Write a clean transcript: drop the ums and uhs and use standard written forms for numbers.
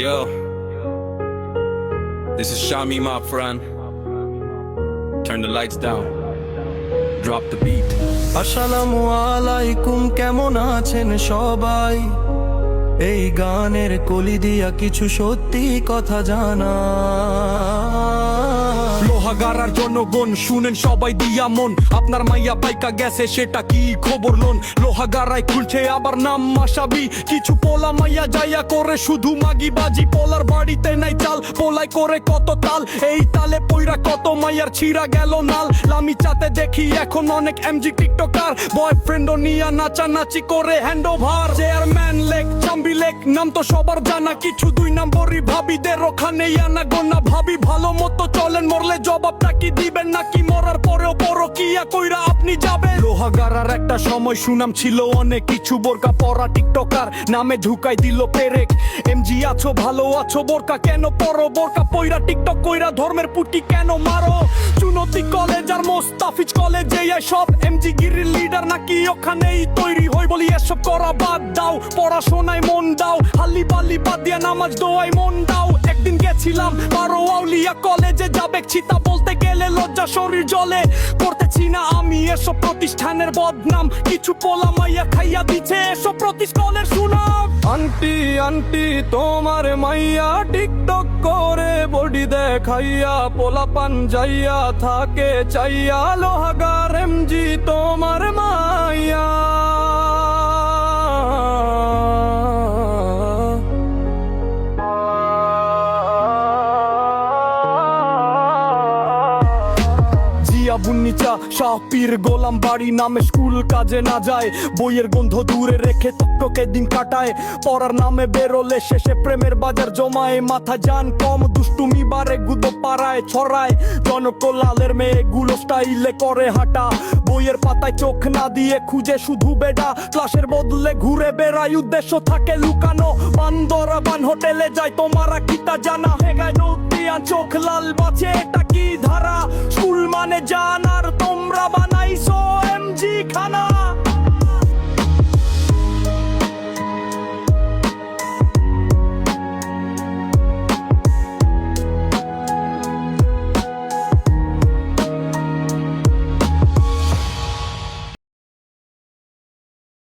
Yo, this is Shami, my friend. Turn the lights down. Drop the beat. আসসালামু আলাইকুম, কেমন আছেন সবাই? এই গানের কলি দিয়া কিছু সত্যি কথা জানা। লোহাগারার জনগণ শুনেন সবাই দিয়া মন, আপনার মাইয়া পাইকা গেছে সেটা কি খবর লোন? লোহাগারায় খুলছে আবার নাম মাসাবি, কিছু পোলা মাইয়া যাইয়া করে শুধু মাগি বাজি। পোলার বাড়িতে নাই চাল, পোলাই করে কত তাল, এই তালে পইরা কত মাইয়ার ছিঁড়া গেল নাল। লামি চাতে দেখি এখন অনেক এমজি টিকটকার, বয়ফ্রেন্ডও নিয়া নাচানাচি করে হ্যান্ড ওভার। চেয়ারম্যান লেক, চাম্বি লেক, নাম তো সবার জানা, কিছু দুই নম্বরই ভাবিদের ওখানে আনা গোনা। ভাবি ভালো মতো চলেন, মরলে জবাবটা কি দিবেন, নাকি মরার পরেও পরকিয়া কইরা আপনি যাবেন? লোহাগারার একটা সময় সুনাম ছিল অনেক কিছু, বোরকা পরা টিকটকার নামে ঢুকাই দিল পেরেক। এমজি আছো ভালো আছো, বোরকা কেন পরো? বোরকা পইরা টিকটক কইরা ধর্মের পুটি কেন মারো? চুনতি কলেজ আর মোস্তাফিজ কলেজে সব এমজি গিরির লিডার, নাকি ওখানেই তৈরি হই? বলি এসব করা বাদ দাও, পড়াশোনায় মন দাও, হালি বালি বাদ দিয়া নামাজ দোয়াই মন দাও। একদিন গেছিলাম বারো আউলিয়া কলেজে, যাবে ছিতা বলতে গেলে লজ্জা শরীর জলে। করতেছি না আমি এসব প্রতিষ্ঠানের বদনাম, কিছু পোলা মাইয়া খাইয়া দিচ্ছে এসব প্রতিষ্ঠানের সুনাম। আন্টি আন্টি তোমার মাইয়া টিকটক করে বডি দেখাইয়া, পোলা পান যাইয়া থাকে চাইয়া। লোহাগার এমজি তোমার মাইয়া। বুন্নিচা শাহপীর গোলাম বাড়ি নামে স্কুল কাজে না যায়, বইয়ের গন্ধ দূরে রেখে টকটকে দিন কাটায়। পড়ার নামে বেরোলে শেষে প্রেমের বাজার জমায়, মাথা যান কম দুষ্টুমি বারে গুদো পাড়ায় ছড়ায়। জনকলালের মেয়ে গুলো স্টাইলে করে হাঁটা, বইয়ের পাতায় চোখ না দিয়ে খুঁজে শুধু বেডা। ক্লাসের বদলে ঘুরে বেড়ায়, উদ্দেশ্য থাকে লুকানো। বান্দরা বান হোটেলে যায় তোমারা কিতা জানা, হেগায় নদিয়া চোখ লাল বাঁচে এটা কি ধারা? স্কুল মানে জান